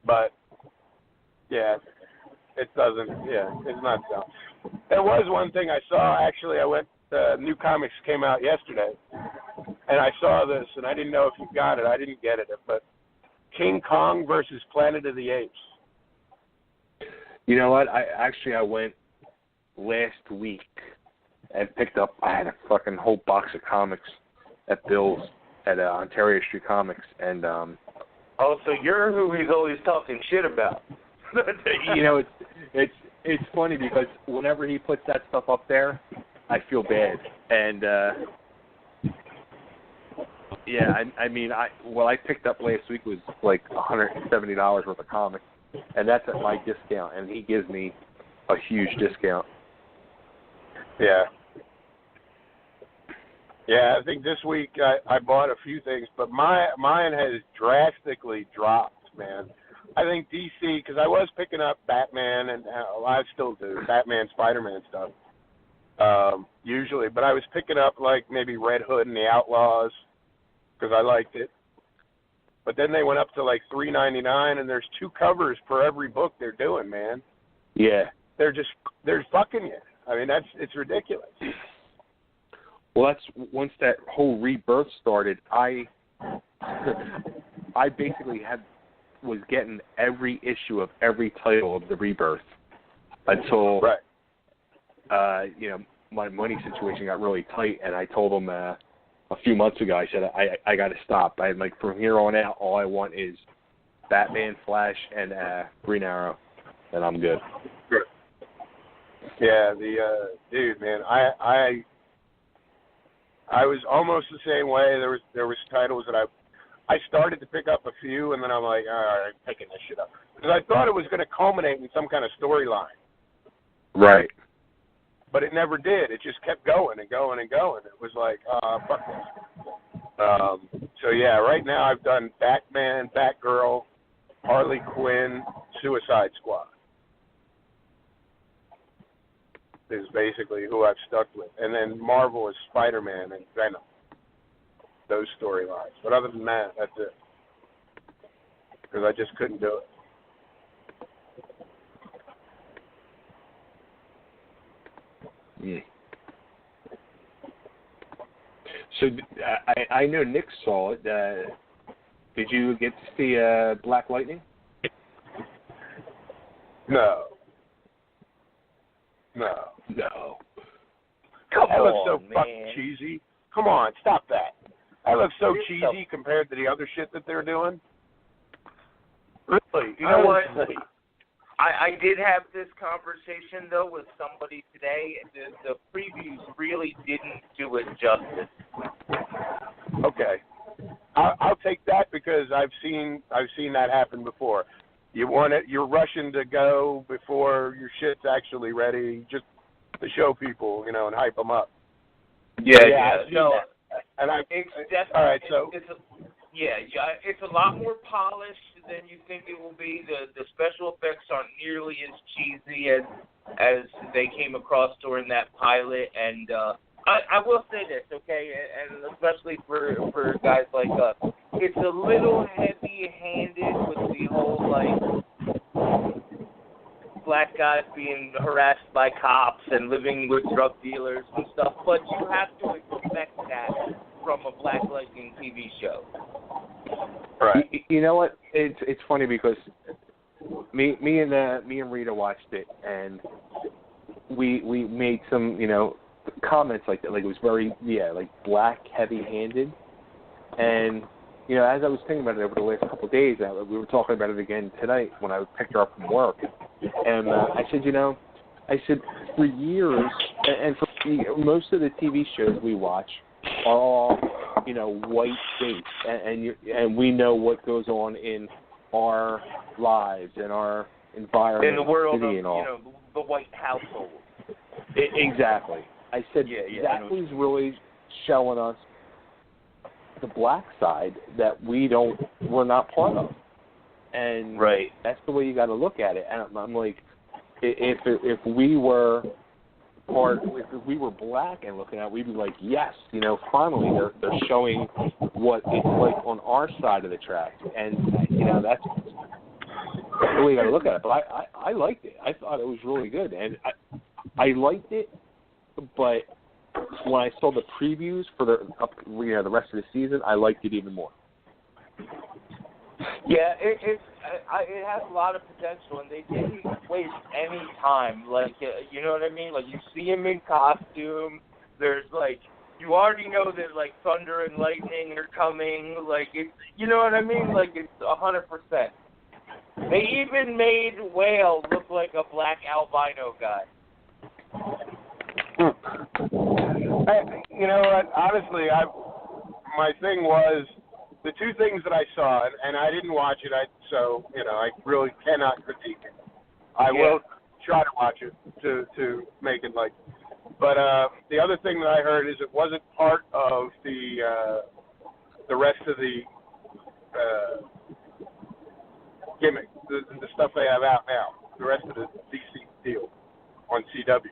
But yeah, it doesn't. Yeah, it's not so. There was one thing I saw. Actually, I went. New comics came out yesterday, and I saw this, and I didn't know if you got it. I didn't get it, but King Kong versus Planet of the Apes. You know what? I went last week and picked up. I had a fucking whole box of comics at Bill's at Ontario Street Comics, and oh, so you're who he's always talking shit about. You know, it's funny because whenever he puts that stuff up there, I feel bad. And yeah, I mean, what I picked up last week was like $170 worth of comics, and that's at my discount, and he gives me a huge discount. Yeah. Yeah, I think this week I bought a few things, but mine has drastically dropped, man. I think DC, because I was picking up Batman, and I still do, Batman, Spider-Man stuff, usually. But I was picking up, like, maybe Red Hood and the Outlaws, because I liked it. But then they went up to, like, $3.99, and there's 2 covers per every book they're doing, man. Yeah. They're fucking you. I mean, it's ridiculous. Well, that's once that whole rebirth started. I basically was getting every issue of every title of the rebirth until you know, my money situation got really tight, and I told them a few months ago. I said I got to stop. I'm like, from here on out, all I want is Batman, Flash, and Green Arrow, and I'm good. Yeah, dude, man, I was almost the same way. There was titles that I started to pick up a few, and then I'm like, all right, I'm picking this shit up, because I thought it was going to culminate in some kind of storyline. Right. But it never did. It just kept going and going and going. It was like, fuck this. So yeah, right now I've done Batman, Batgirl, Harley Quinn, Suicide Squad. Is basically who I've stuck with. And then Marvel is Spider-Man and Venom. Those storylines. But other than that, that's it. Because I just couldn't do it. Yeah. So I know Nick saw it. Did you get to see Black Lightning? No. Come that looks on, so man. fucking cheesy. Come on, stop that. That looks so cheesy compared to the other shit that they're doing. Really? You know what? I did have this conversation, though, with somebody today. The previews really didn't do it justice. Okay. I'll take that, because I've seen that happen before. You want it, you're rushing to go before your shit's actually ready, just to show people, you know, and hype them up. Yeah. No, and it's all right. So it's a lot more polished than you think it will be. The special effects aren't nearly as cheesy as they came across during that pilot, and I will say this, okay, and especially for guys like us, it's a little heavy-handed with the whole, like, black guys being harassed by cops and living with drug dealers and stuff, but you have to expect that from a Black Lightning TV show. Right. You know what? It's funny because me and Rita watched it, and we made some, you know, comments like that, like it was very, like black, heavy-handed. And, you know, as I was thinking about it over the last couple of days, we were talking about it again tonight when I picked her up from work. And I said, you know, for years, and for most of the TV shows we watch are all, you know, white-based, and we know what goes on in our lives and our environment, in the world of, and all. you know, the white household. Exactly. I said that was really showing us the black side that we're not part of, and that's the way you got to look at it. And I'm like, if we were black and looking at it, we'd be like, yes, you know, finally they're showing what it's like on our side of the track, and you know the way you got to look at it. But I liked it. I thought it was really good, and I liked it. But when I saw the previews for the rest of the season, I liked it even more. Yeah, it has a lot of potential, and they didn't waste any time. Like, you know what I mean? Like, you see him in costume. There's like, you already know that like thunder and lightning are coming. Like, it's, you know what I mean? Like, it's 100%. They even made Whale look like a black albino guy. You know what? Honestly, my thing was the two things that I saw, and I didn't watch it, so I really cannot critique it. I will try to watch it to make it like. But the other thing that I heard is it wasn't part of the rest of the gimmick, the stuff they have out now, the rest of the DC deal on CW.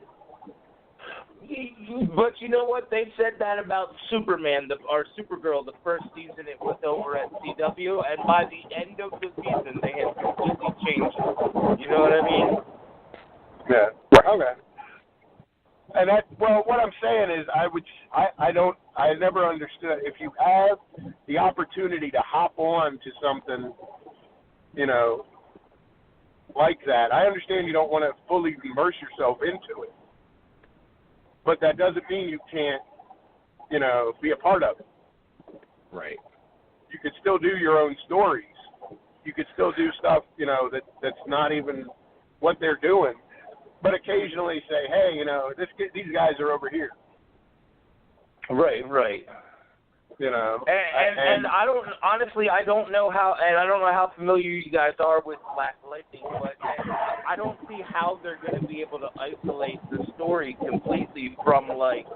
But you know what? They said that about Superman, or Supergirl, the first season it was over at CW, and by the end of the season they had completely changed it. You know what I mean? Yeah. Okay. And what I'm saying is, I never understood if you have the opportunity to hop on to something, like that. I understand you don't want to fully immerse yourself into it. But that doesn't mean you can't, be a part of it. Right. You could still do your own stories. You could still do stuff, that's not even what they're doing. But occasionally say, hey, these guys are over here. Right. And I don't know how familiar you guys are with Black Lightning, but I don't see how they're going to be able to isolate the story completely from like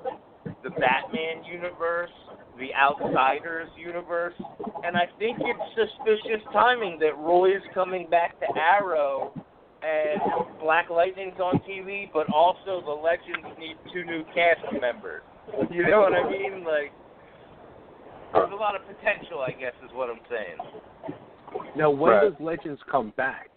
the Batman universe, the Outsiders universe, and I think it's suspicious timing that Roy's coming back to Arrow and Black Lightning's on TV, but also the Legends need 2 new cast members. You know what I mean? Like, there's a lot of potential, I guess, is what I'm saying. Now, when does Legends come back?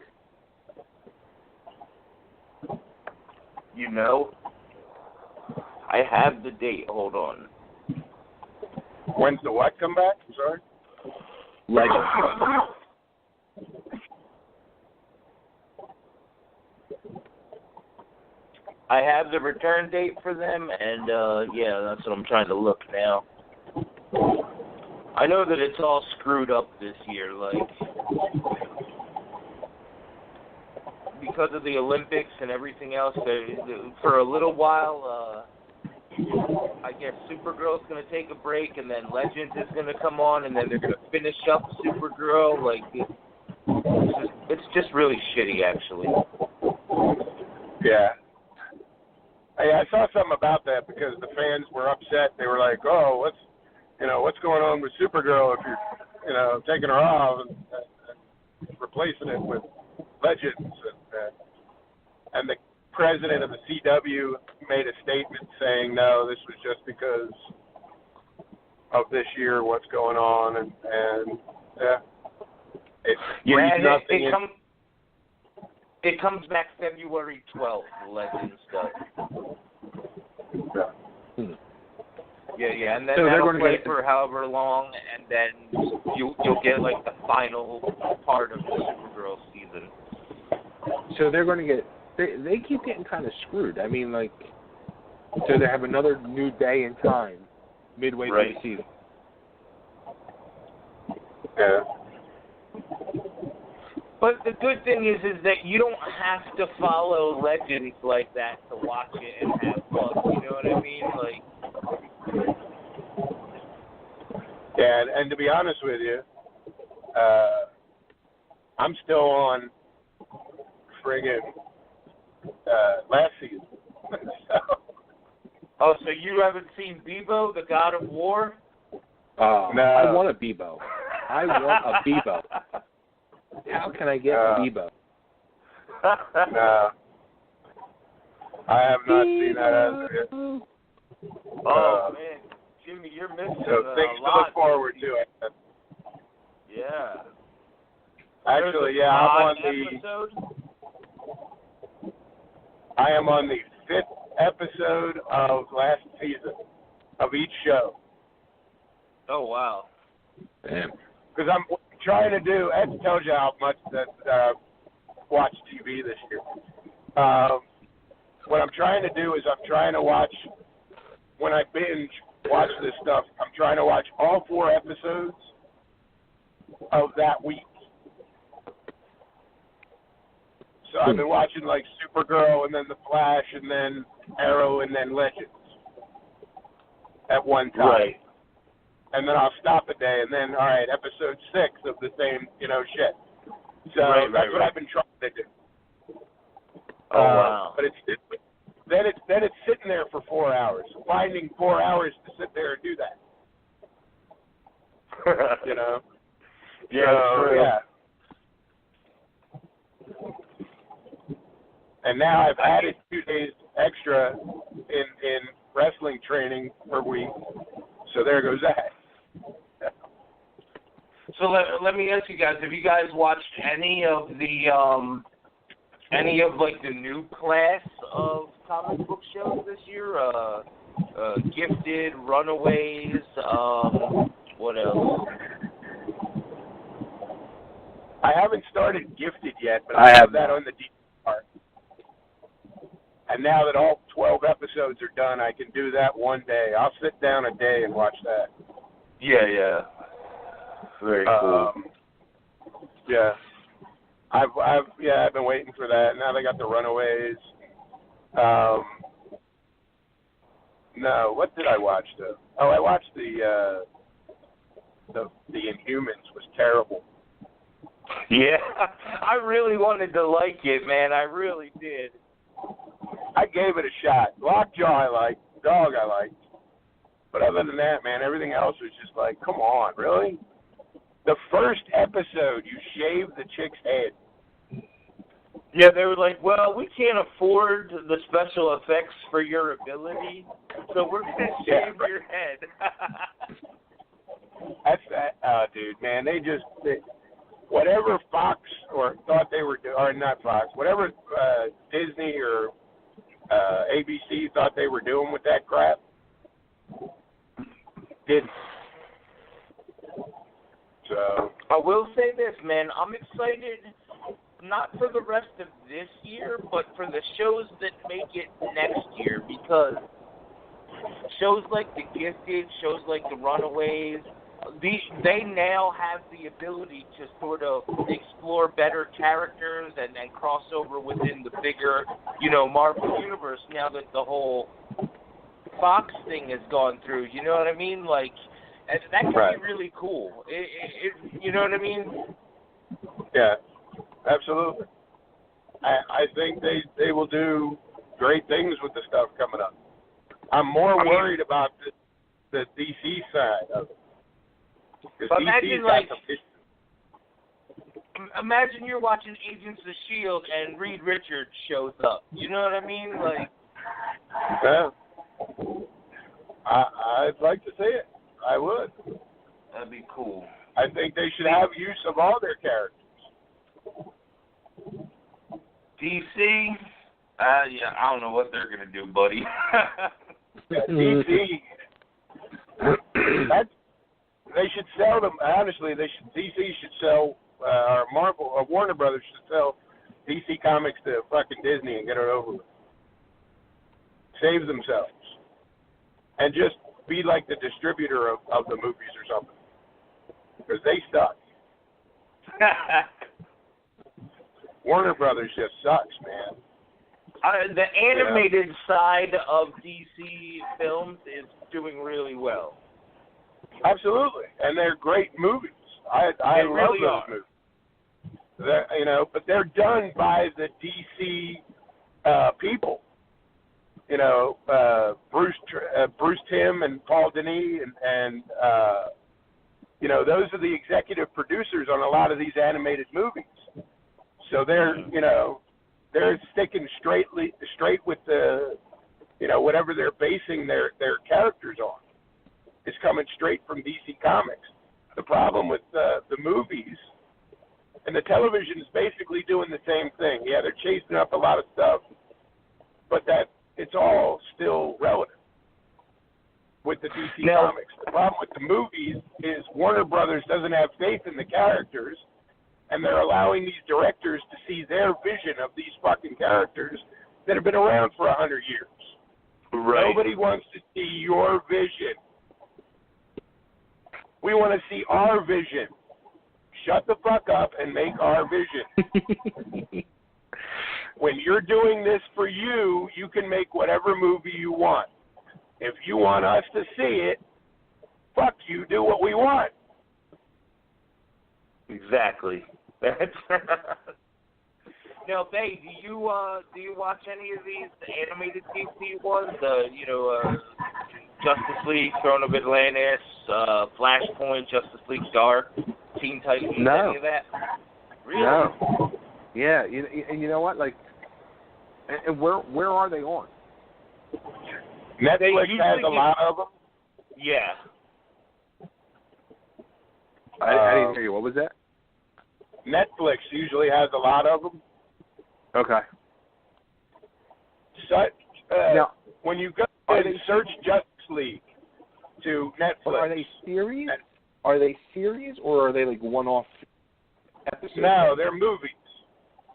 I have the date. Hold on. When's the what come back? I'm sorry? Legends. I have the return date for them, and, that's what I'm trying to look now. I know that it's all screwed up this year, like, because of the Olympics and everything else. For a little while, I guess Supergirl's going to take a break, and then Legends is going to come on, and then they're going to finish up Supergirl. Like, it's just really shitty, actually. Yeah. Hey, I saw something about that because the fans were upset. They were like, "Oh, what's going on with Supergirl if you're, taking her off and replacing it with Legends?" And the president of the CW made a statement saying, "No, this was just because of this year, what's going on," and it comes back February 12th. Legends does. Yeah, and then that'll play for however long, and then you'll get like the final part of the Supergirl season. So they're going to get. They keep getting kind of screwed. I mean, like, so they have another new day and time midway through the season. Yeah. But the good thing is that you don't have to follow Legends like that to watch it and have fun. You know what I mean? Like. Yeah, and to be honest with you, I'm still on friggin' last season. So you haven't seen Bebo, the God of War? No. I want a Bebo. How can I get a Bebo? No. I have not seen that as of yet. Man, Jimmy, you're missing so things a lot. to look forward to. Yeah. Actually, yeah, I am on the 5th episode of last season of each show. Oh, wow. Damn. Because I'm trying to do, that tells you how much that watch TV this year. What I'm trying to do is I'm trying to watch, when I binge watch this stuff, I'm trying to watch all 4 episodes of that week. So I've been watching like Supergirl and then The Flash and then Arrow and then Legends at one time. Right. And then I'll stop a day and then, all right, episode 6 of the same, shit. So that's what I've been trying to do. Oh, wow. But then it's sitting there for 4 hours. Finding 4 hours to sit there and do that. Yeah, so, yeah. And now I've added 2 days extra in wrestling training per week. So there goes that. So let me ask you guys: have you guys watched any of the new class of comic book shows this year? Gifted, Runaways. What else? I haven't started Gifted yet, but I have that on the TDR. And now that all 12 episodes are done, I can do that one day. I'll sit down a day and watch that. Yeah. Very cool. Yeah. I've been waiting for that. Now they got the Runaways. No, what did I watch though? Oh, I watched the Inhumans. Was terrible. Yeah, I really wanted to like it, man. I really did. I gave it a shot. Lockjaw I liked. Dog I liked. But other than that, man, everything else was just like, come on, really? The first episode, you shaved the chick's head. Yeah, they were like, well, we can't afford the special effects for your ability, so we're going to shave your head. That's that, dude, man. Whatever Fox thought they were doing, or not Fox, whatever Disney or ABC thought they were doing with that crap, didn't. So I will say this, man. I'm excited, not for the rest of this year, but for the shows that make it next year, because shows like The Gifted, shows like The Runaways, they now have the ability to sort of explore better characters and cross over within the bigger, Marvel universe now that the whole Fox thing has gone through. You know what I mean? Like, that can be really cool. You know what I mean? Yeah, absolutely. I think they will do great things with the stuff coming up. I'm more worried about the DC side of it. But imagine you're watching Agents of S.H.I.E.L.D. and Reed Richards shows up. You know what I mean? Like, yeah. I'd like to see it. I would. That'd be cool. I think they should have use of all their characters. DC, I don't know what they're gonna do, buddy. DC. They should sell them. Honestly, DC should sell, or Marvel, or Warner Brothers should sell DC Comics to fucking Disney and get it over with. Save themselves, and just be like the distributor of the movies or something, because they suck. Warner Brothers just sucks, man. The animated side of DC films is doing really well. Absolutely, and they're great movies. I love really those movies. But they're done by the DC people. Bruce Timm and Paul Dini and those are the executive producers on a lot of these animated movies. So they're sticking straight with the whatever they're basing their characters on. Is coming straight from DC Comics. The problem with the movies And the television is basically doing the same thing. Yeah, they're chasing up a lot of stuff, but that it's all still relative with the DC Comics. The problem with the movies is Warner Brothers doesn't have faith in the characters, and they're allowing these directors to see their vision of these fucking characters that have been around for 100 years. Right. Nobody wants to see your vision. We want to see our vision. Shut the fuck up and make our vision. When you're doing this for you, you can make whatever movie you want. If you want us to see it, fuck you, do what we want. Exactly. Now, Faye, do you watch any of these animated DC ones? Justice League, Throne of Atlantis, Flashpoint, Justice League Dark, Teen Titans, any of that? Really? No. Yeah, and you know what? Like, and where are they on? Netflix has a lot of them. Yeah. I didn't hear you. What was that? Netflix usually has a lot of them. Okay. Now, when you go and search Justice League to Netflix, are they series? Are they series or are they like one-off episodes? No, they're movies.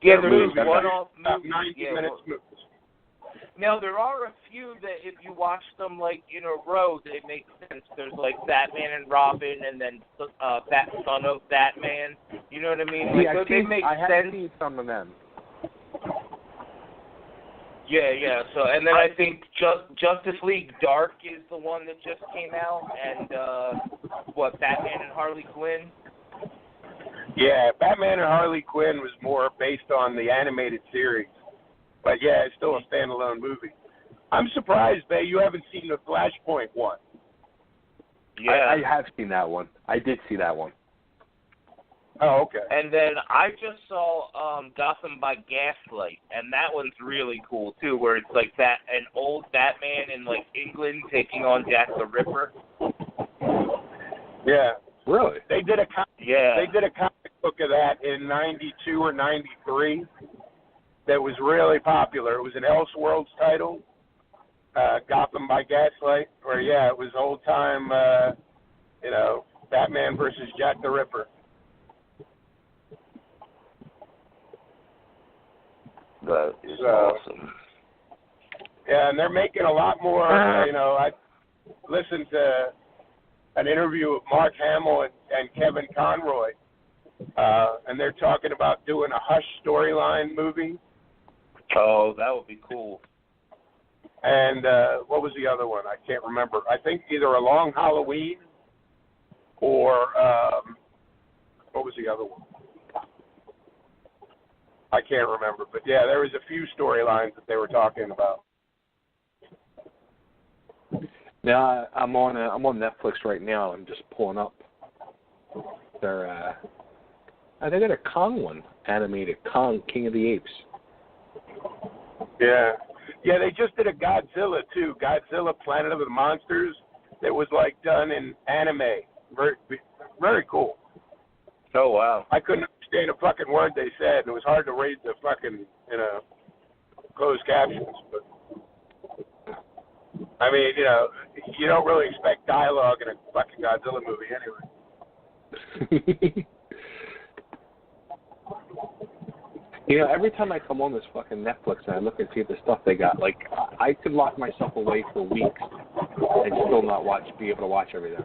Yeah, they're movies. One-off about movies. 90 minutes movies. Now, there are a few that if you watch them, like, in a row, they make sense. There's, like, Batman and Robin and then Son of Batman. You know what I mean? Like, they make sense. I have seen some of them. Yeah. So, and then I think Justice League Dark is the one that just came out, and Batman and Harley Quinn. Yeah, Batman and Harley Quinn was more based on the animated series, but yeah, it's still a standalone movie. I'm surprised, Bay, you haven't seen the Flashpoint one. Yeah, I have seen that one. I did see that one. Oh, okay. And then I just saw Gotham by Gaslight, and that one's really cool too, where it's like an old Batman in like England taking on Jack the Ripper. Yeah. Really? They did a comic book of that in '92 or '93 that was really popular. It was an Elseworlds title, Gotham by Gaslight, where it was old time, Batman versus Jack the Ripper. That is awesome. Yeah, and they're making a lot more. I listened to an interview with Mark Hamill and Kevin Conroy, and they're talking about doing a Hush storyline movie. Oh, that would be cool. And what was the other one? I can't remember. I think either A Long Halloween or what was the other one? I can't remember. But yeah, there was a few storylines that they were talking about. Now I'm on Netflix right now. I'm just pulling up. They got a Kong one animated, Kong King of the Apes. Yeah, they just did a Godzilla too. Godzilla Planet of the Monsters that was like done in anime. Very, very cool. Oh wow! I couldn't understand a fucking word they said. It was hard to read the fucking closed captions. But I mean, you don't really expect dialogue in a fucking Godzilla movie anyway. Every time I come on this fucking Netflix and I look and see the stuff they got, like, I could lock myself away for weeks and still not be able to watch everything.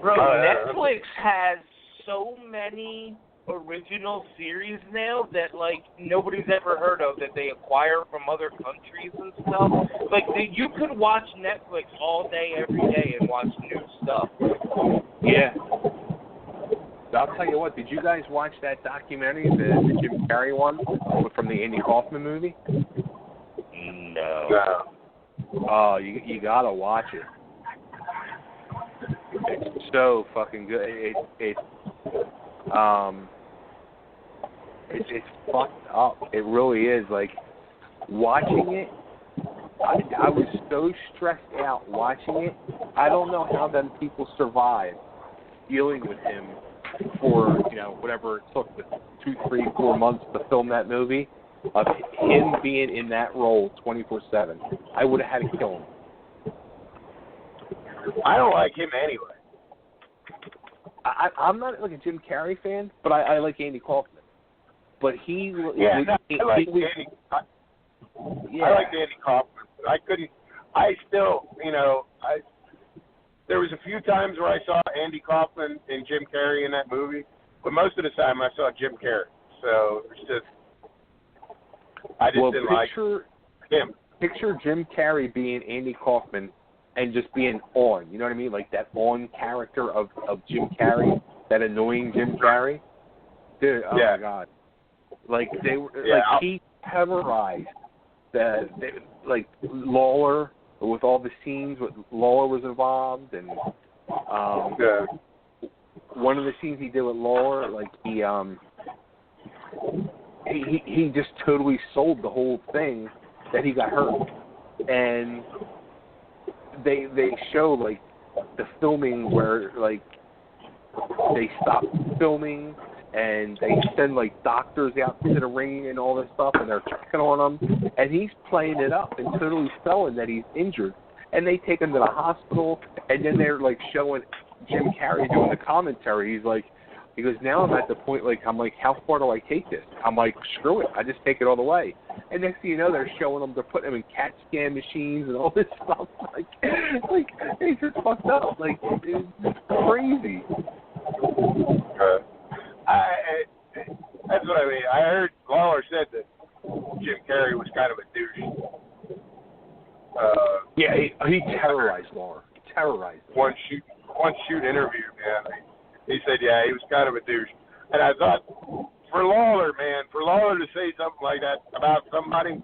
Bro, Netflix has so many original series now that, like, nobody's ever heard of that they acquire from other countries and stuff. Like, you could watch Netflix all day, every day, and watch new stuff. Yeah. I'll tell you what, did you guys watch that documentary, the Jim Carrey one from the Andy Kaufman movie? No. Oh, you gotta watch it. It's so fucking good. It's fucked up. It really is. Like, watching it, I was so stressed out watching it. I don't know how them people survive dealing with him for whatever it took, the 2, 3, 4 months to film that movie, of him being in that role 24/7, I would have had to kill him. I don't like him anyway. I'm not like a Jim Carrey fan, but I like Andy Kaufman. But he, I like Andy. I like Andy Kaufman. There was a few times where I saw Andy Kaufman and Jim Carrey in that movie, but most of the time I saw Jim Carrey. So it's just, I just didn't like him. Picture Jim Carrey being Andy Kaufman and just being on. You know what I mean? Like that on character of Jim Carrey, that annoying Jim Carrey. Dude, oh my God. Like they were, he terrorized Lawler with all the scenes with Lawler was involved, and one of the scenes he did with Lawler, like he just totally sold the whole thing that he got hurt, and they show like the filming where like they stopped filming. And they send, like, doctors out to the ring and all this stuff, and they're checking on him. And he's playing it up and totally selling that he's injured. And they take him to the hospital, and then they're, like, showing Jim Carrey doing the commentary. He goes, now I'm at the point, I'm like, how far do I take this? I'm like, screw it. I just take it all the way. And next thing you know, they're showing him, they're putting him in CAT scan machines and all this stuff. Like he's just fucked up. Like, it's crazy. That's what I mean. I heard Lawler said that Jim Carrey was kind of a douche. He terrorized Lawler. Terrorized him. One shoot interview, man. He said, yeah, he was kind of a douche. And I thought, for Lawler to say something like that about somebody,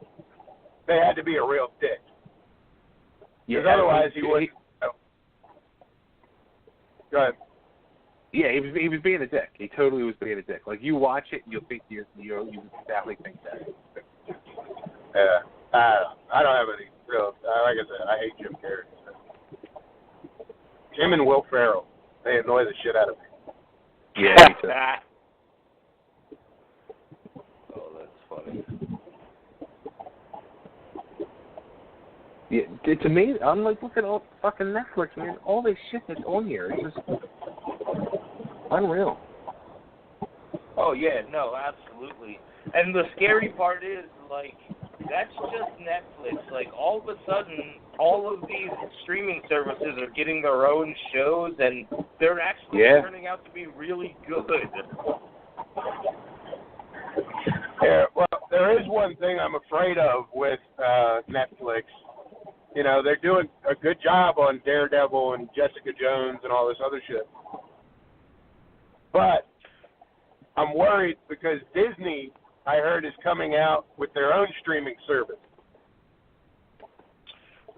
they had to be a real dick. Because otherwise he wouldn't. Go ahead. Yeah, he was being a dick. He totally was being a dick. Like, you watch it, you'll think you exactly think that. Yeah, I don't have any real. Like I said, I hate Jim Carrey. Him and Will Ferrell, they annoy the shit out of me. Yeah, me too. Oh, that's funny. Yeah, it's amazing. I'm like looking at fucking Netflix, man. All this shit that's on here, it's just unreal. Oh yeah, no, absolutely. And the scary part is, like, that's just Netflix. Like, all of a sudden, all of these streaming services are getting their own shows, and they're actually turning out to be really good. Yeah, well, there is one thing I'm afraid of with Netflix. You know, they're doing a good job on Daredevil and Jessica Jones and all this other shit. But I'm worried because Disney, I heard, is coming out with their own streaming service.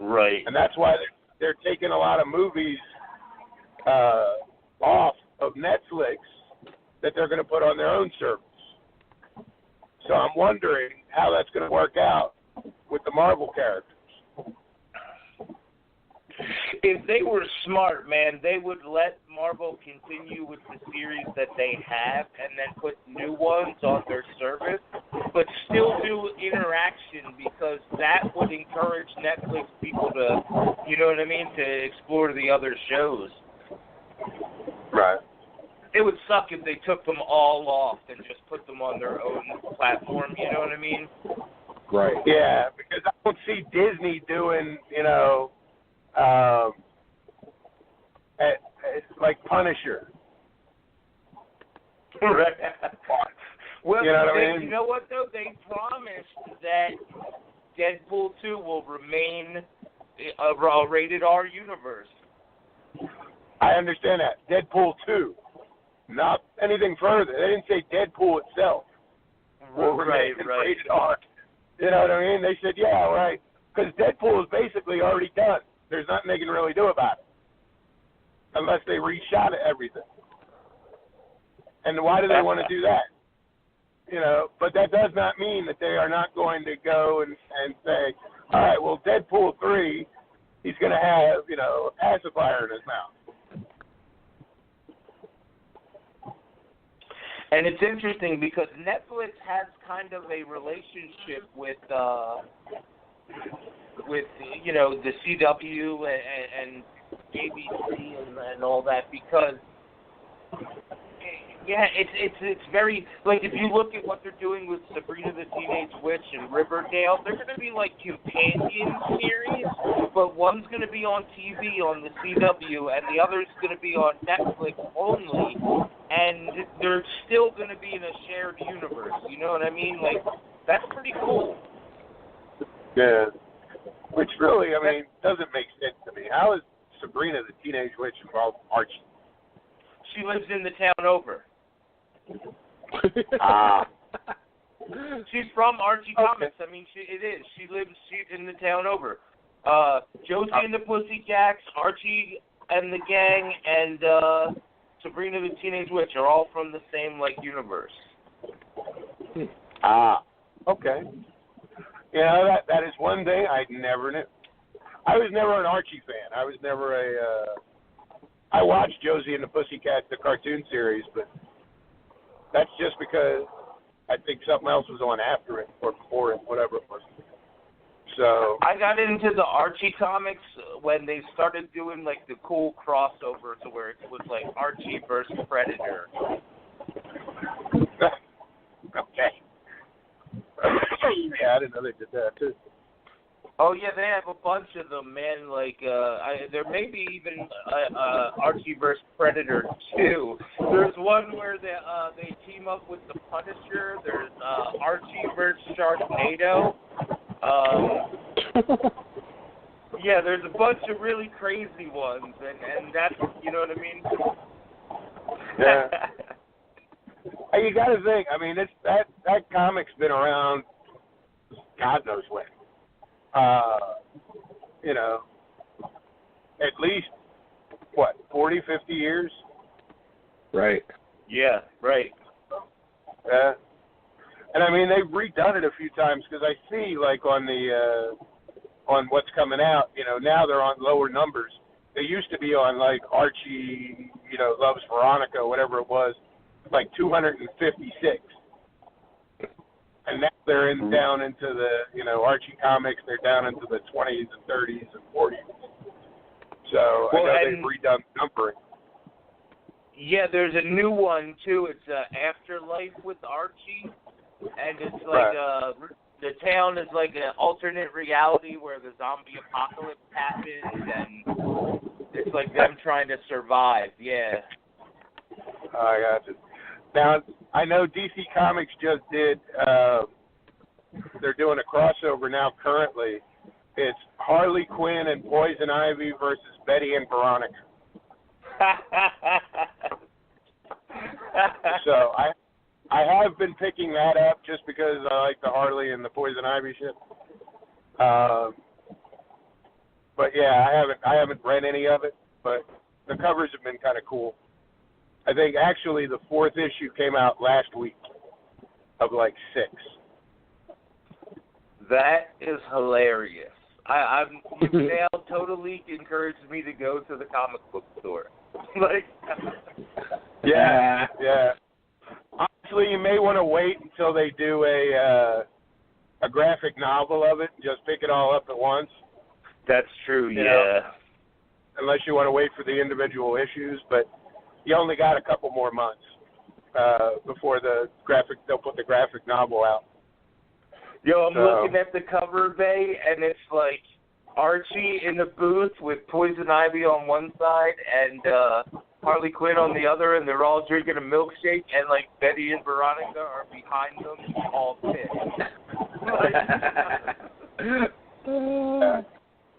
Right. And that's why they're taking a lot of movies off of Netflix that they're going to put on their own service. So I'm wondering how that's going to work out with the Marvel characters. If they were smart, man, they would let Marvel continue with the series that they have and then put new ones on their service, but still do interaction, because that would encourage Netflix people to, you know what I mean, to explore the other shows. Right. It would suck if they took them all off and just put them on their own platform, you know what I mean? Right. Yeah, because I don't see Disney doing, like Punisher. Right. Well, you know what I mean? You know what, though? They promised that Deadpool 2 will remain a rated R universe. I understand that. Deadpool 2. Not anything further. They didn't say Deadpool itself will remain rated R. You know what I mean? They said, yeah, right. Because Deadpool is basically already done. There's nothing they can really do about it. Unless they reshot everything. And why do they want to do that? You know, but that does not mean that they are not going to go and say, all right, well, Deadpool 3, he's going to have, a pacifier in his mouth. And it's interesting because Netflix has kind of a relationship with you know, the CW and ABC and all that, because yeah, it's very, like, if you look at what they're doing with Sabrina the Teenage Witch and Riverdale, they're going to be like companion series, but one's going to be on TV on the CW and the other's going to be on Netflix only, and they're still going to be in a shared universe. You know what I mean? Like, that's pretty cool. Yeah. Which really, I mean, doesn't make sense to me. How is Sabrina the Teenage Witch involved with Archie? She lives in the town over. She's from Archie Comics. I mean, she lives in the town over. Josie and the Pussycats, Archie and the gang, and Sabrina the Teenage Witch are all from the same, like, universe. Okay. You know, that is one thing I never knew. I was never an Archie fan. I was never I watched Josie and the Pussycats, the cartoon series, but that's just because I think something else was on after it or before it, whatever it was. So I got into the Archie comics when they started doing, like, the cool crossover to where it was like Archie versus Predator. Okay. Yeah, I didn't know they did that too. Oh yeah, they have a bunch of them, man. Like, there may be even Archie vs. Predator 2. There's one where they team up with the Punisher. There's Archie vs. Sharknado. Yeah, there's a bunch of really crazy ones, and that's, you know what I mean? Yeah. Hey, you got to think. I mean, that comic's been around God knows when. You know, at least, 40, 50 years? Right. Yeah, right. Yeah. And I mean, they've redone it a few times because I see, like, on what's coming out, you know, now they're on lower numbers. They used to be on, like, Archie, you know, Loves Veronica, whatever it was, like 256. And now they're down into the, you know, Archie comics, they're down into the 20s and 30s and 40s. So I know they've redone numbering. Yeah, there's a new one, too. It's Afterlife with Archie. And it's like the town is like an alternate reality where the zombie apocalypse happens, and it's like them trying to survive. Yeah. I got you. Now, I know DC Comics just did, they're doing a crossover now currently. It's Harley Quinn and Poison Ivy versus Betty and Veronica. So I have been picking that up just because I like the Harley and the Poison Ivy shit. But yeah, I haven't read any of it, but the covers have been kind of cool. I think actually the 4th issue came out last week of like 6. That is hilarious. You've now totally encouraged me to go to the comic book store. Like, yeah. Honestly, you may want to wait until they do a graphic novel of it and just pick it all up at once. That's true, you yeah. know, unless you want to wait for the individual issues, but you only got a couple more months before they'll put the graphic novel out. Yo, I'm looking at the cover, Bay, and it's like Archie in the booth with Poison Ivy on one side and Harley Quinn on the other, and they're all drinking a milkshake, and like Betty and Veronica are behind them, all pissed.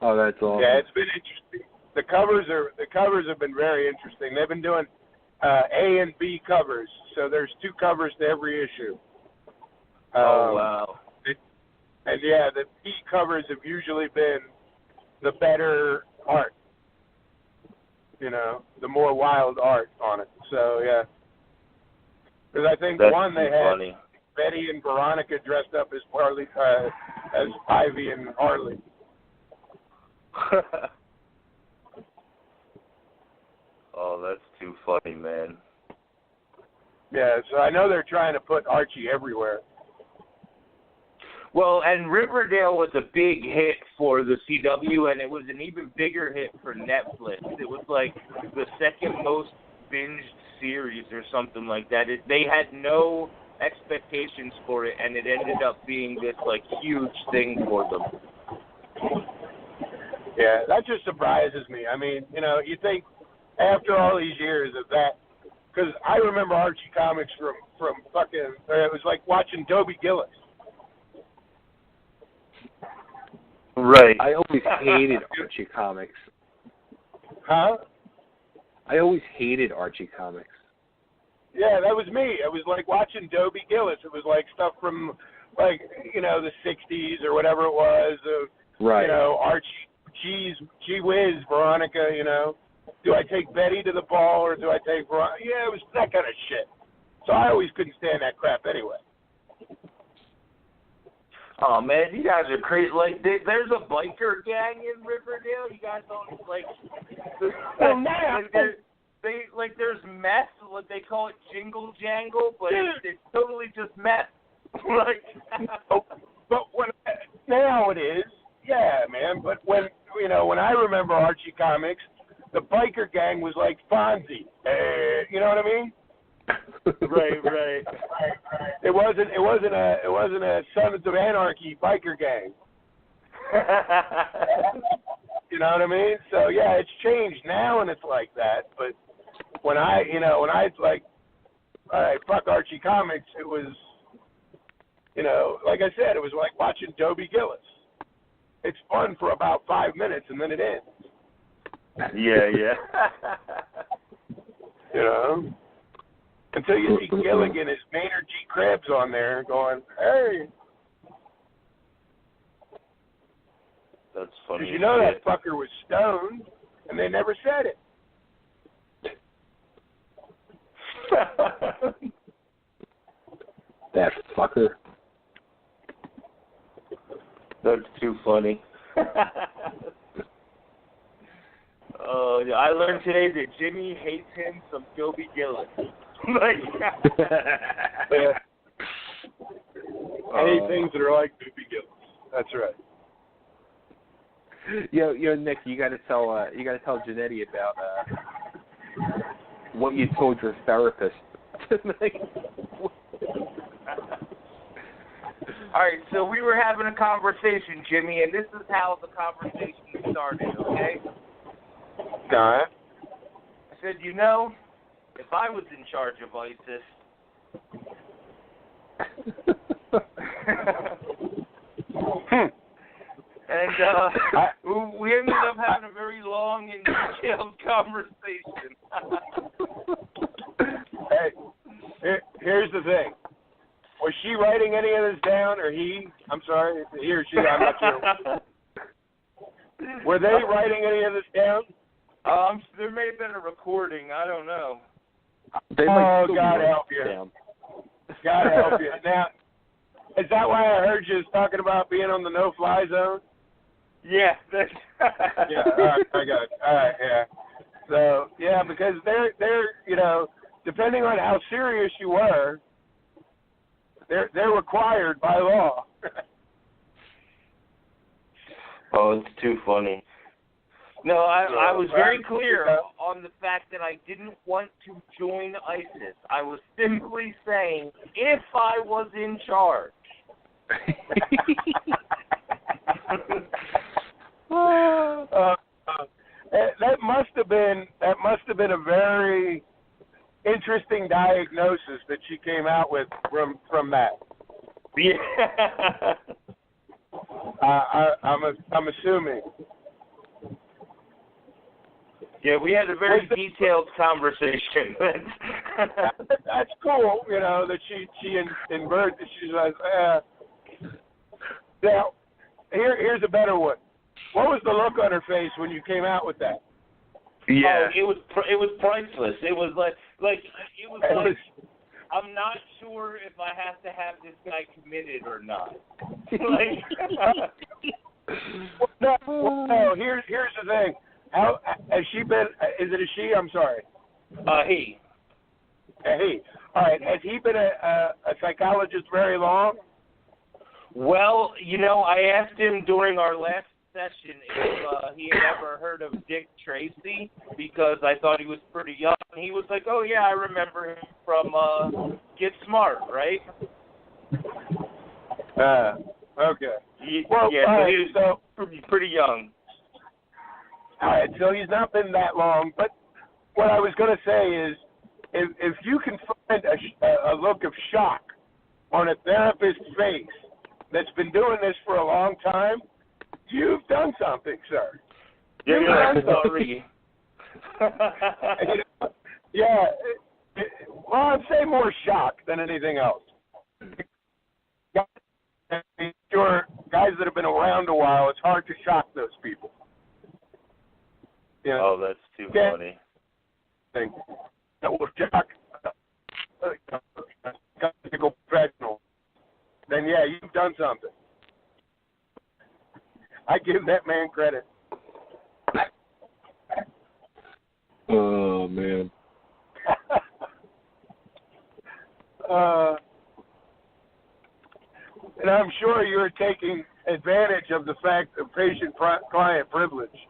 Oh, that's awesome. Yeah, it's been interesting. The covers have been very interesting. They've been doing A and B covers, so there's 2 covers to every issue. Oh wow! And yeah, the B covers have usually been the better art. You know, the more wild art on it. So yeah, because I think That's one they had funny. Betty and Veronica dressed up as as Ivy and Harley. Oh, that's too funny, man. Yeah, so I know they're trying to put Archie everywhere. Well, and Riverdale was a big hit for the CW, and it was an even bigger hit for Netflix. It was like the second most binged series or something like that. They had no expectations for it, and it ended up being this like huge thing for them. Yeah, that just surprises me. I mean, you know, you think after all these years of that, because I remember Archie comics from fucking, it was like watching Dobie Gillis. Right. I always hated Archie comics. Huh? I always hated Archie comics. Yeah, that was me. It was like watching Dobie Gillis. It was like stuff from, like, you know, the 60s or whatever it was. Right. You know, Archie, gee whiz, Veronica, you know. Do I take Betty to the ball or do I take Veronica? Yeah, it was that kind of shit. So I always couldn't stand that crap anyway. Oh, man, you guys are crazy. Like, there's a biker gang in Riverdale. You guys don't, like... Well, now... Like, there's meth. Like, they call it Jingle Jangle, but it's totally just meth. Like... But now it is, yeah, man. But when I remember Archie comics, the biker gang was like Fonzie. You know what I mean? Right. It wasn't a Sons of Anarchy biker gang. You know what I mean? So yeah, it's changed now and it's like that. But when I like, all right, fuck Archie comics, it was, you know, like I said, it was like watching Dobie Gillis. It's fun for about 5 minutes and then it ends. Yeah. You know? Until you see Gilligan as Maynard G. Krebs on there going, hey. That's funny. Because you know that fucker was stoned, and they never said it. That fucker. That's too funny. I learned today that Jimmy hates him some Dobie Gillis. Any things that are like Dobie Gillis. That's right. Yo, Nick, you got to tell Jannetty about what you told your therapist. All right, so we were having a conversation, Jimmy, and this is how the conversation started. Okay. All right. I said, you know, if I was in charge of ISIS, and we ended up having a very long and detailed conversation. Hey, here's the thing. Was she writing any of this down, or he? I'm sorry, he or she, I'm not sure. Were they writing any of this down? There may have been a recording. I don't know. God help you. Down. God help you. Now, is that why I heard you was talking about being on the no-fly zone? Yeah. Yeah, all right, I got it. All right, yeah. So, yeah, because they're you know, depending on how serious you were, they're required by law. Oh, it's too funny. No, I was very clear on the fact that I didn't want to join ISIS. I was simply saying if I was in charge. That must have been a very interesting diagnosis that she came out with from that. Yeah. I'm assuming. Yeah, we had a very detailed conversation. That's cool, you know, that she inverted. She's like, now, here's a better one. What was the look on her face when you came out with that? Yeah, it was priceless. It was like I'm not sure if I have to have this guy committed or not. No, here's the thing. How has she been? Is it a she? I'm sorry. He. Hey, all right. Has he been a psychologist very long? Well, I asked him during our last session if he had ever heard of Dick Tracy, because I thought he was pretty young. And he was like, "Oh yeah, I remember him from Get Smart, right?" Okay. Well, yeah, right, he was pretty young. All right, so he's not been that long. But what I was going to say is, if you can find a look of shock on a therapist's face that's been doing this for a long time, you've done something, sir. Yeah, done sorry. Yeah. Well, I'd say more shock than anything else. Sure, guys that have been around a while, it's hard to shock those people. Yeah. Oh, that's too funny. That will shock professional. Then yeah, you've done something. I give that man credit. Oh man. And I'm sure you're taking advantage of the fact of patient-client privilege.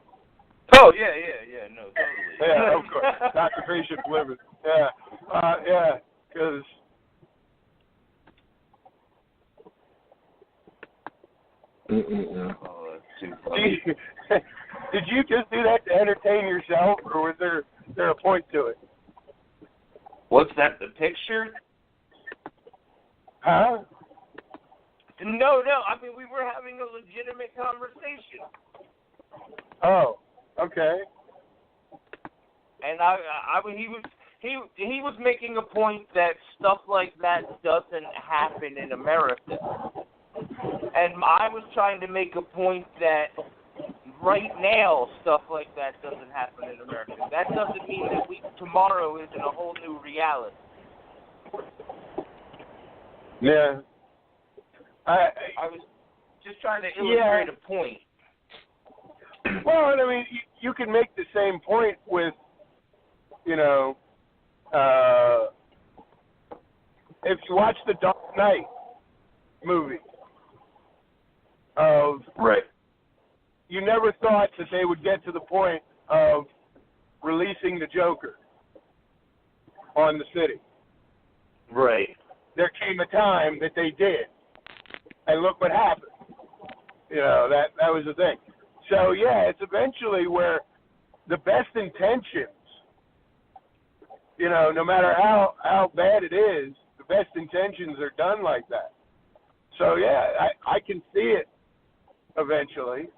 Oh, yeah, no, totally. Yeah, of course. Not the patient privilege. Yeah, because... Oh, that's too funny. Did you just do that to entertain yourself, or was there a point to it? What's that, the picture? Huh? No, I mean, we were having a legitimate conversation. Oh, okay. And he was making a point that stuff like that doesn't happen in America. And I was trying to make a point that right now stuff like that doesn't happen in America. That doesn't mean that tomorrow isn't a whole new reality. Yeah. I was just trying to illustrate a point. Well, I mean, you can make the same point with, if you watch the Dark Knight movie, right. You never thought that they would get to the point of releasing the Joker on the city. Right. There came a time that they did. And look what happened. That was the thing. So, yeah, it's eventually where the best intentions, no matter how bad it is, the best intentions are done like that. So, yeah, I can see it eventually.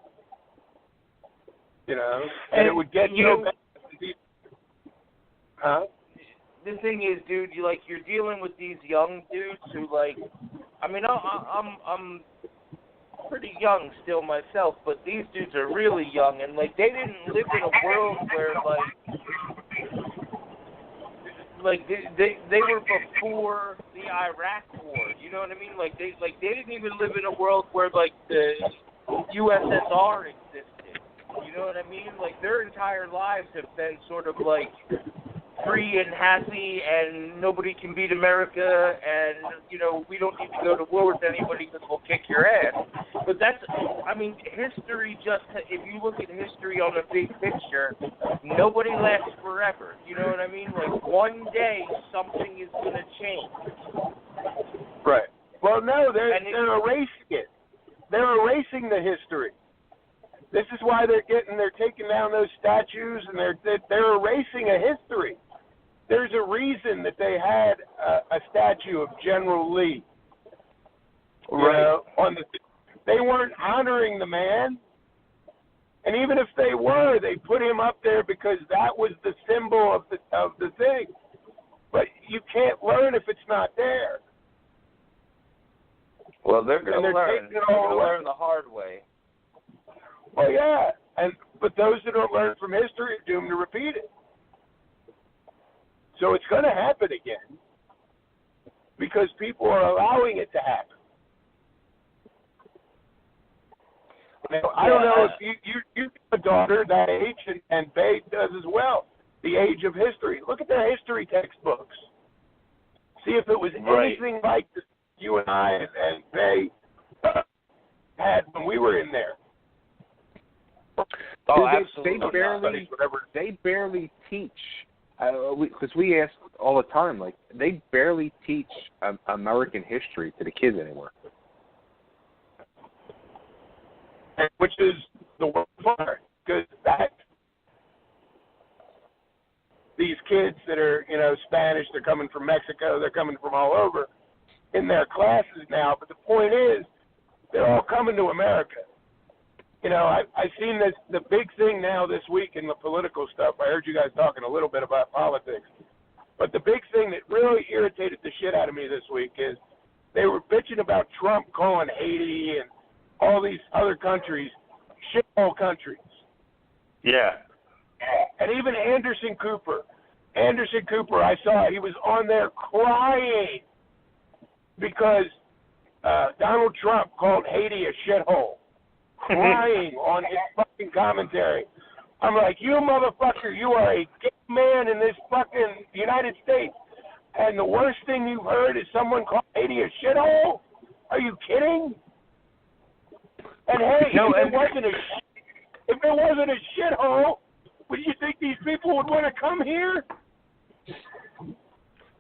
And it would get so bad. Huh? The thing is, dude, you're dealing with these young dudes who, I'm pretty young still myself, but these dudes are really young, and they didn't live in a world where they were before the Iraq War. You know what I mean? They didn't even live in a world where the USSR existed. You know what I mean? Their entire lives have been sort of free and happy, and nobody can beat America, and we don't need to go to war with anybody because we'll kick your ass. But history if you look at history on a big picture, nobody lasts forever. You know what I mean? One day something is going to change. Right. Well, no, they're erasing it. They're erasing the history. This is why they're taking down those statues, and they're erasing a history. There's a reason that they had a statue of General Lee. Right. They weren't honoring the man, and even if they were, they put him up there because that was the symbol of the thing. But you can't learn if it's not there. Well, they're going to learn. They're going to learn the hard way. Well, yeah, but those that don't learn from history are doomed to repeat it. So it's going to happen again because people are allowing it to happen. Now, I don't know if you have a daughter that age, and Babe does as well, the age of history. Look at their history textbooks. see if it was anything like the, you and I and they had when we were in there. Oh, absolutely. They barely teach, because we ask all the time, like, they barely teach American history to the kids anymore. Which is the worst part, because these kids that are, Spanish, they're coming from Mexico, they're coming from all over in their classes now, but the point is, they're all coming to America. I've seen this, the big thing now this week in the political stuff. I heard you guys talking a little bit about politics. But the big thing that really irritated the shit out of me this week is they were bitching about Trump calling Haiti and all these other countries shithole countries. Yeah. And even Anderson Cooper, I saw he was on there crying because Donald Trump called Haiti a shithole. Crying on his fucking commentary. I'm like, you motherfucker, you are a gay man in this fucking United States, and the worst thing you've heard is someone call Haiti a shithole? Are you kidding? And hey, if it wasn't a shithole, would you think these people would want to come here?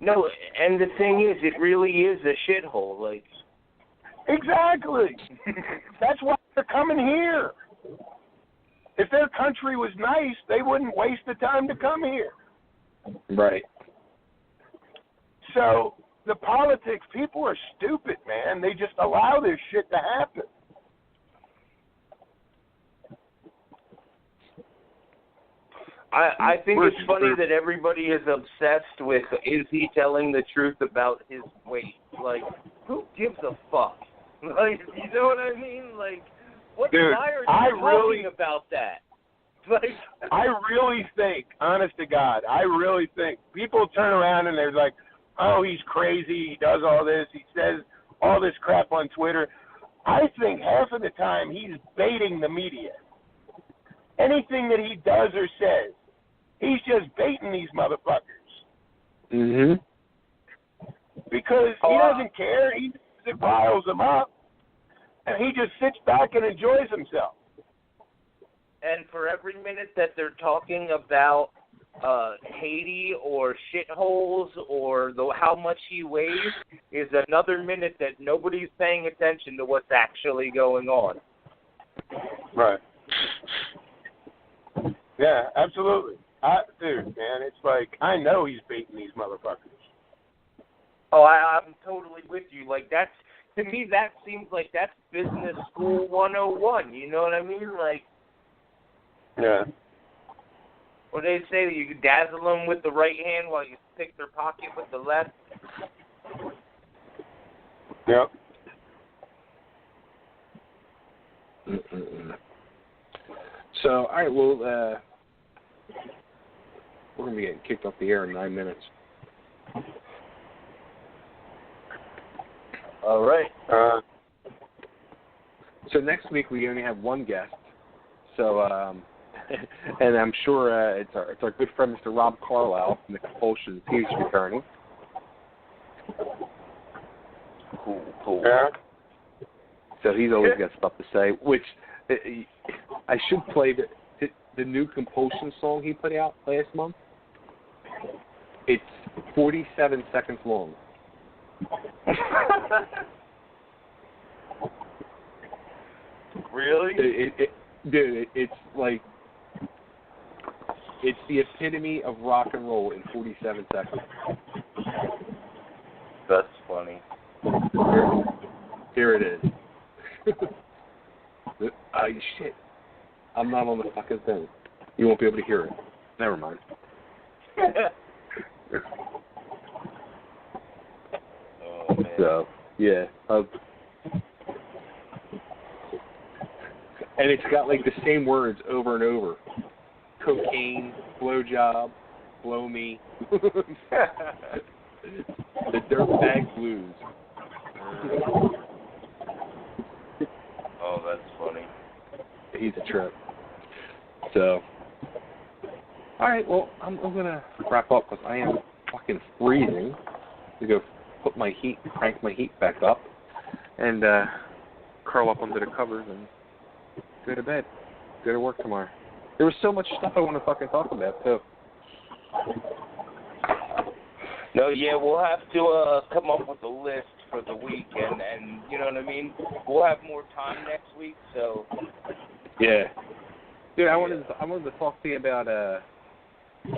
No, and the thing is, it really is a shithole. Like, exactly. That's why they're coming here. If their country was nice, they wouldn't waste the time to come here. Right. So the politics, people are stupid, man. They just allow this shit to happen. I think it's funny that everybody is obsessed with, is he telling the truth about his weight? Like, who gives a fuck? Like, you know what I mean? Like, why are you talking about that? Like, I really think, honest to God, people turn around and they're like, oh, he's crazy, he does all this, he says all this crap on Twitter. I think half of the time he's baiting the media. Anything that he does or says, he's just baiting these motherfuckers. Mm-hmm. Because he doesn't care. He just riles them up. And he just sits back and enjoys himself. And for every minute that they're talking about Haiti or shitholes or how much he weighs is another minute that nobody's paying attention to what's actually going on. Right. Yeah, absolutely. Dude, man, it's like, I know he's beating these motherfuckers. Oh, I'm totally with you. Like, to me, that seems like that's business school 101. You know what I mean? Like, yeah. Or they say that you can dazzle them with the right hand while you pick their pocket with the left. Yep. So, all right, well, we're going to be getting kicked off the air in 9 minutes. All right. So next week we only have one guest. So, and I'm sure it's our good friend Mr. Rob Carlisle from the Compulsion. He's returning. Cool. Yeah. So he's always got stuff to say. Which I should play the new Compulsion song he put out last month. It's 47 seconds long. Really? Dude, it's like, it's the epitome of rock and roll in 47 seconds. That's funny. Here it is. Shit. I'm not on the fucking thing. You won't be able to hear it. Never mind. Oh, man. So, yeah. And it's got like the same words over and over. Cocaine, blowjob, blow me. The Dirtbag Blues. Oh, that's funny. He's a trip. So, all right, well, I'm going to wrap up because I am fucking freezing. We go crank my heat back up, and curl up under the covers and go to bed. Go to work tomorrow. There was so much stuff I want to fucking talk about too. No, yeah, we'll have to come up with a list for the week, and you know what I mean. We'll have more time next week, so. Yeah. Dude, I wanted to talk to you about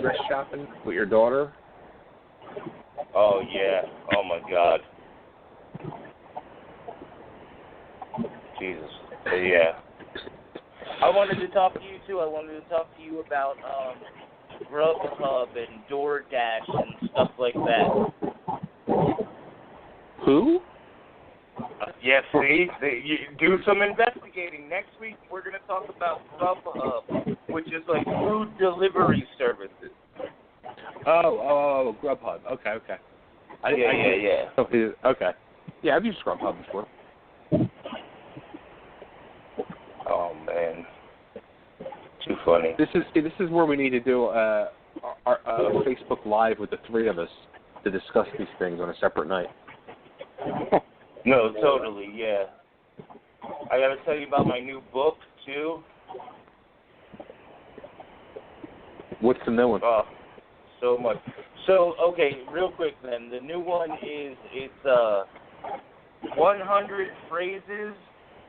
dress shopping with your daughter. Oh yeah. Oh my God. Jesus. Yeah. I wanted to talk to you too. I wanted to talk to you about Grubhub and DoorDash and stuff like that. Who? Yes, see? You do some investigating. Next week, we're going to talk about Grubhub, which is like food delivery services. Oh, Grubhub. Okay. Yeah. Okay. Yeah, I've used Grubhub before. Oh, man. Too funny. This is where we need to do our Facebook Live with the three of us to discuss these things on a separate night. No, totally, yeah. I got to tell you about my new book, too. What's the new one? Oh, so much. So, okay, real quick then. The new one it's 100 phrases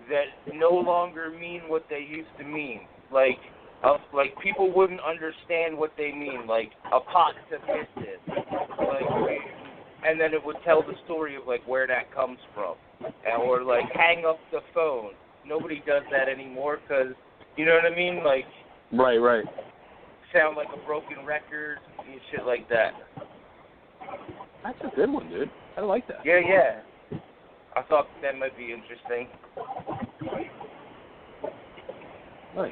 that no longer mean what they used to mean. Like people wouldn't understand what they mean. Like, a pot to miss it. Like, and then it would tell the story of, like, where that comes from. Or, like, hang up the phone. Nobody does that anymore because, you know what I mean? Like, right. Sound like a broken record and shit like that. That's a good one, dude. I like that. Yeah. I thought that might be interesting. Nice.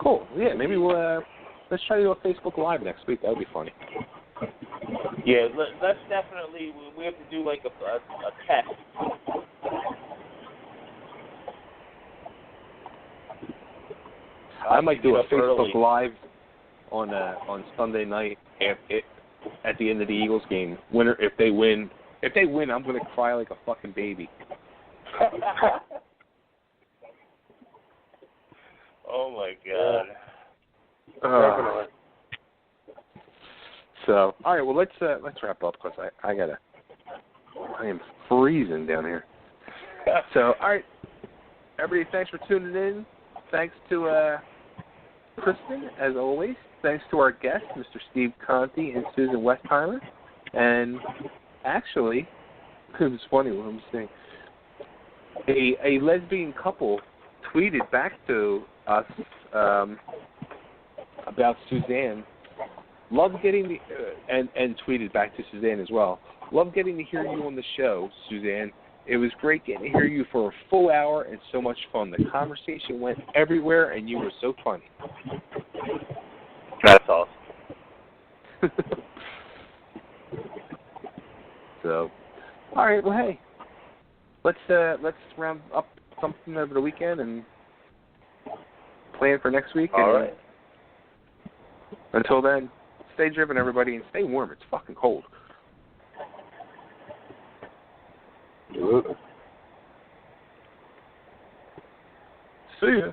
Cool. Yeah, maybe we'll let's try to do a Facebook Live next week. That would be funny. Yeah, let's definitely. We have to do like a test. I might do a Facebook early. Live on Sunday night at the end of the Eagles game. If they win, I'm gonna cry like a fucking baby. Oh my God. So, all right, well let's wrap up because I am freezing down here. So, all right, everybody, thanks for tuning in. Thanks to Kristen, as always. Thanks to our guests, Mr. Steve Conti and Susan Westheimer. And actually, it was funny what I'm saying. A lesbian couple tweeted back to us about Suzanne. Love getting the and tweeted back to Suzanne as well. Love getting to hear you on the show, Suzanne. It was great getting to hear you for a full hour and so much fun. The conversation went everywhere, and you were so funny. That's awesome. So, all right. Well, hey, let's round up something over the weekend and plan for next week. All right. Until then, stay driven, everybody, and stay warm. It's fucking cold. See ya.